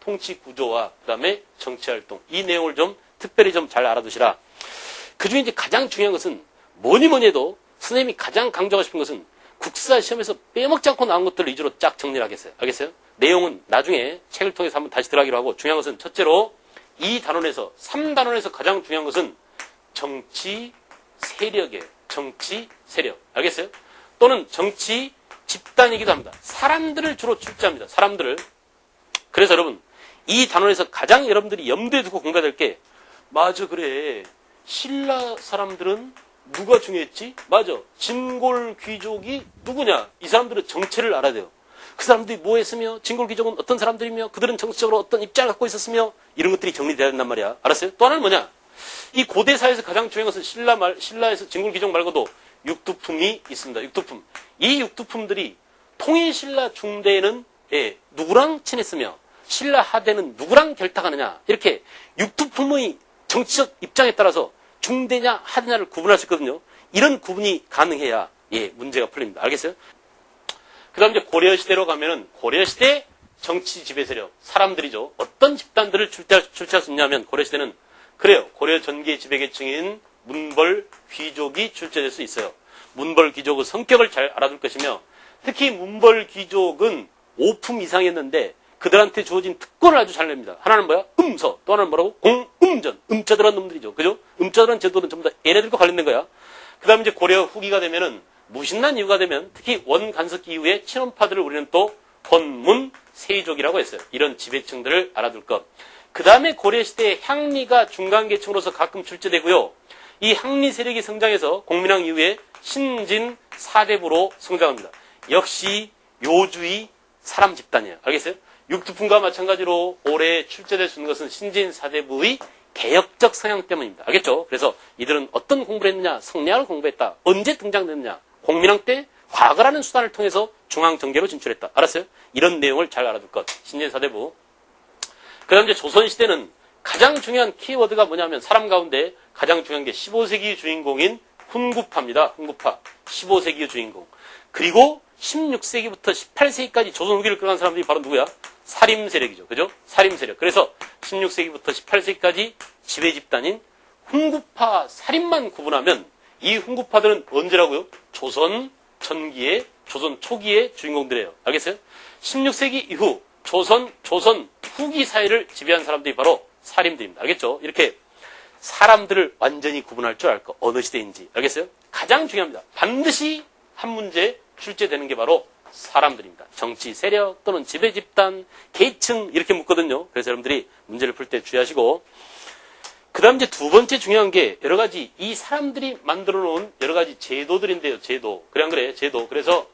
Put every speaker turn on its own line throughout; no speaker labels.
통치 구조와 그 다음에 정치 활동. 이 내용을 좀 특별히 좀 잘 알아두시라. 그 중에 이제 가장 중요한 것은 뭐니 해도 선생님이 가장 강조하고 싶은 것은 국사 시험에서 빼먹지 않고 나온 것들을 위주로 쫙 정리를 하겠어요. 알겠어요? 내용은 나중에 책을 통해서 한번 다시 들어가기로 하고 중요한 것은 첫째로 이 단원에서 3단원에서 가장 중요한 것은 정치 세력이에요. 정치 세력. 알겠어요? 또는 정치 집단이기도 합니다. 사람들을 주로 출제합니다. 사람들을. 그래서 여러분 이 단원에서 가장 여러분들이 염두에 두고 공부해야 될 게 맞아 그래. 신라 사람들은 누가 중요했지? 맞아. 진골 귀족이 누구냐? 이 사람들은 정체를 알아야 돼요. 그 사람들이 뭐 했으며 진골 귀족은 어떤 사람들이며 그들은 정치적으로 어떤 입장을 갖고 있었으며 이런 것들이 정리돼야 된단 말이야. 알았어요? 또 하나는 뭐냐? 이 고대 사회에서 가장 중요한 것은 신라에서 진골 귀족 말고도 육두품이 있습니다. 육두품. 이 육두품들이 통일신라 중대에는 누구랑 친했으며 신라 하대는 누구랑 결탁하느냐. 이렇게 육두품의 정치적 입장에 따라서 중대냐 하대냐를 구분할 수 있거든요. 이런 구분이 가능해야 문제가 풀립니다. 알겠어요? 그 다음 이제 고려시대로 가면은 고려시대 정치 지배 세력, 사람들이죠. 어떤 집단들을 출제할 수 있냐면 고려시대는 그래요. 고려 전기의 지배계층인 문벌 귀족이 출제될 수 있어요. 문벌 귀족의 성격을 잘 알아둘 것이며 특히 문벌 귀족은 5품 이상이었는데 그들한테 주어진 특권을 아주 잘 냅니다. 하나는 뭐야? 음서. 또 하나는 뭐라고? 공음전. 음자들한 놈들이죠. 그죠? 음자들한 제도는 전부 다 얘네들과 관련된 거야. 그 다음에 이제 고려 후기가 되면은 무신난 이후가 되면 특히 원간섭기 이후에 친원파들을 우리는 또 권문 세족이라고 했어요. 이런 지배층들을 알아둘 것. 그 다음에 고려시대에 향리가 중간계층으로서 가끔 출제되고요. 이 향리 세력이 성장해서 공민왕 이후에 신진 사대부로 성장합니다. 역시 요주의 사람 집단이에요. 알겠어요? 육두품과 마찬가지로 올해 출제될 수 있는 것은 신진 사대부의 개혁적 성향 때문입니다. 알겠죠? 그래서 이들은 어떤 공부를 했느냐? 성리학을 공부했다. 언제 등장됐느냐? 공민왕 때 과거라는 수단을 통해서 중앙정계로 진출했다. 알았어요? 이런 내용을 잘 알아둘 것. 신진 사대부. 그 다음 이제 조선시대는 가장 중요한 키워드가 뭐냐면 사람 가운데 가장 중요한 게 15세기의 주인공인 훈구파입니다. 훈구파. 15세기의 주인공. 그리고 16세기부터 18세기까지 조선 후기를 끌어간 사람들이 바로 누구야? 사림 세력이죠. 그죠? 사림 세력. 그래서 16세기부터 18세기까지 지배 집단인 훈구파 사림만 구분하면 이 훈구파들은 언제라고요? 조선 전기의, 조선 초기의 주인공들이에요. 알겠어요? 16세기 이후 조선 후기 사회를 지배한 사람들이 바로 사림들입니다. 알겠죠? 이렇게 사람들을 완전히 구분할 줄 알 거. 어느 시대인지. 알겠어요? 가장 중요합니다. 반드시 한 문제 출제되는 게 바로 사람들입니다. 정치 세력 또는 지배 집단, 계층 이렇게 묻거든요. 그래서 여러분들이 문제를 풀 때 주의하시고 그 다음 이제 두 번째 중요한 게 여러 가지 이 사람들이 만들어 놓은 여러 가지 제도들인데요. 제도. 그래 안 그래? 제도. 그래서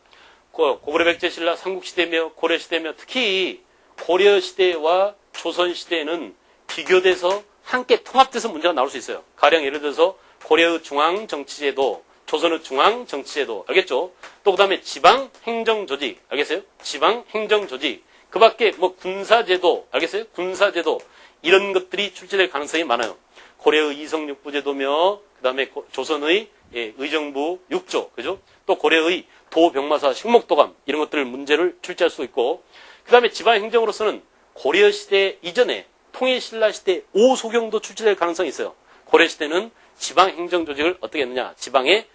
고구려 백제 신라 삼국시대며 고려시대며 특히 고려시대와 조선시대에는 비교돼서 함께 통합돼서 문제가 나올 수 있어요. 가령 예를 들어서 고려의 중앙정치제도, 조선의 중앙정치제도, 알겠죠? 또 그 다음에 지방행정조직, 알겠어요? 지방행정조직, 그 밖에 뭐 군사제도, 알겠어요? 군사제도, 이런 것들이 출제될 가능성이 많아요. 고려의 이성육부제도며, 그 다음에 조선의 의정부 6조, 그죠? 또 고려의 도병마사 식목도감, 이런 것들을 문제를 출제할 수 있고, 그 다음에 지방행정으로서는 고려시대 이전에 통일신라 시대 오소경도 출제될 가능성이 있어요. 고려시대는 지방행정조직을 어떻게 했느냐. 지방에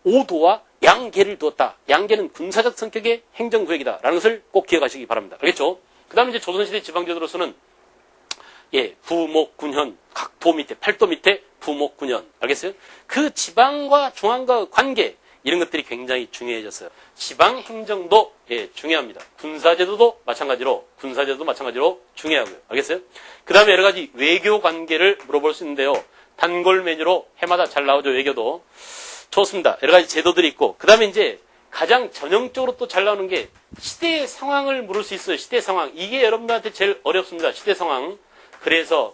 오도와 양계를 두었다. 양계는 군사적 성격의 행정구역이다. 라는 것을 꼭 기억하시기 바랍니다. 알겠죠? 그 다음에 이제 조선시대 지방제도로서는 부목군현, 각도 밑에, 팔도 밑에 부목군현. 알겠어요? 그 지방과 중앙과의 관계, 이런 것들이 굉장히 중요해졌어요. 지방행정도 중요합니다. 군사제도도 마찬가지로 중요하고요. 알겠어요? 그 다음에 여러 가지 외교 관계를 물어볼 수 있는데요. 단골 메뉴로 해마다 잘 나오죠. 외교도. 좋습니다. 여러 가지 제도들이 있고 그 다음에 이제 가장 전형적으로 또 잘 나오는 게 시대의 상황을 물을 수 있어요. 시대 상황. 이게 여러분들한테 제일 어렵습니다. 시대 상황. 그래서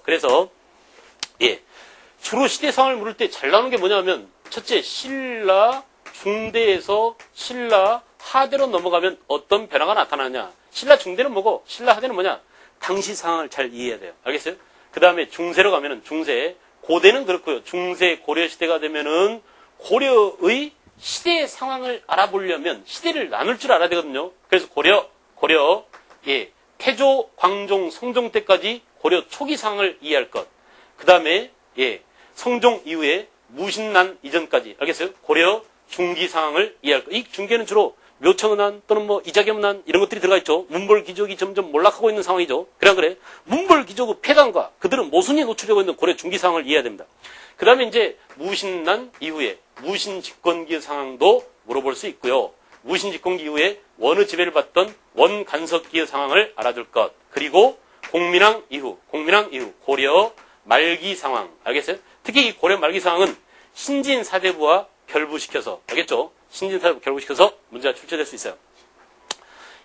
주로 시대 상황을 물을 때 잘 나오는 게 뭐냐면 첫째 신라 중대에서 신라 하대로 넘어가면 어떤 변화가 나타나냐. 신라 중대는 뭐고 신라 하대는 뭐냐. 당시 상황을 잘 이해해야 돼요. 알겠어요? 그 다음에 중세로 가면은 중세. 고대는 그렇고요. 중세 고려시대가 되면은 고려의 시대의 상황을 알아보려면 시대를 나눌 줄 알아야 되거든요. 그래서 고려 태조, 광종, 성종 때까지 고려 초기 상황을 이해할 것. 그 다음에 성종 이후에 무신난 이전까지, 알겠어요? 고려 중기 상황을 이해할 것. 이 중기에는 주로 묘청은난 또는 뭐 이자겸난 이런 것들이 들어가 있죠. 문벌 귀족이 점점 몰락하고 있는 상황이죠. 그래. 문벌 귀족의 폐단과 그들은 모순이 노출되고 있는 고려 중기 상황을 이해해야 됩니다. 그 다음에 이제 무신난 이후에 무신 집권기의 상황도 물어볼 수 있고요. 무신 집권기 이후에 원의 지배를 받던 원 간섭기의 상황을 알아둘 것. 그리고 공민왕 이후 고려 말기 상황. 알겠어요? 특히 이 고려 말기 상황은 신진 사대부와 결부시켜서, 알겠죠? 신진 사대부 결부시켜서 문제가 출제될 수 있어요.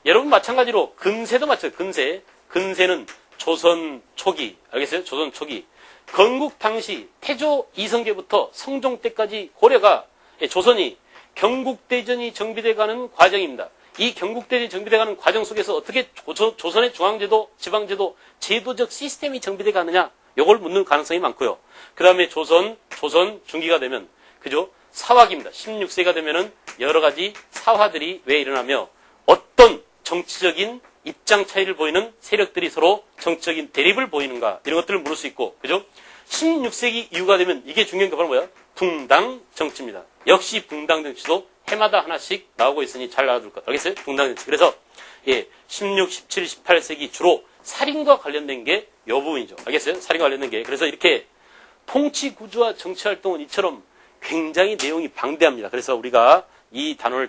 여러분 마찬가지로 근세도 마찬가지예요. 근세는 조선 초기, 알겠어요? 조선 초기. 건국 당시 태조 이성계부터 성종 때까지 고려가, 조선이 경국대전이 정비돼가는 과정입니다. 이 경국대전이 정비돼가는 과정 속에서 어떻게 조선의 중앙제도, 지방제도, 제도적 시스템이 정비돼가느냐, 이걸 묻는 가능성이 많고요. 그 다음에 조선 중기가 되면, 그죠? 사화기입니다. 16세가 되면은 여러 가지 사화들이 왜 일어나며 어떤 정치적인 입장 차이를 보이는 세력들이 서로 정치적인 대립을 보이는가, 이런 것들을 물을 수 있고, 그죠? 16세기 이후가 되면 이게 중요한 게 바로 뭐야? 붕당 정치입니다. 역시 붕당 정치도 해마다 하나씩 나오고 있으니 잘 알아둘 것. 알겠어요? 붕당 정치. 그래서 16, 17, 18세기 주로 살인과 관련된 게 이 부분이죠. 알겠어요? 살인과 관련된 게. 그래서 이렇게 통치 구조와 정치 활동은 이처럼 굉장히 내용이 방대합니다. 그래서 우리가 이 단원을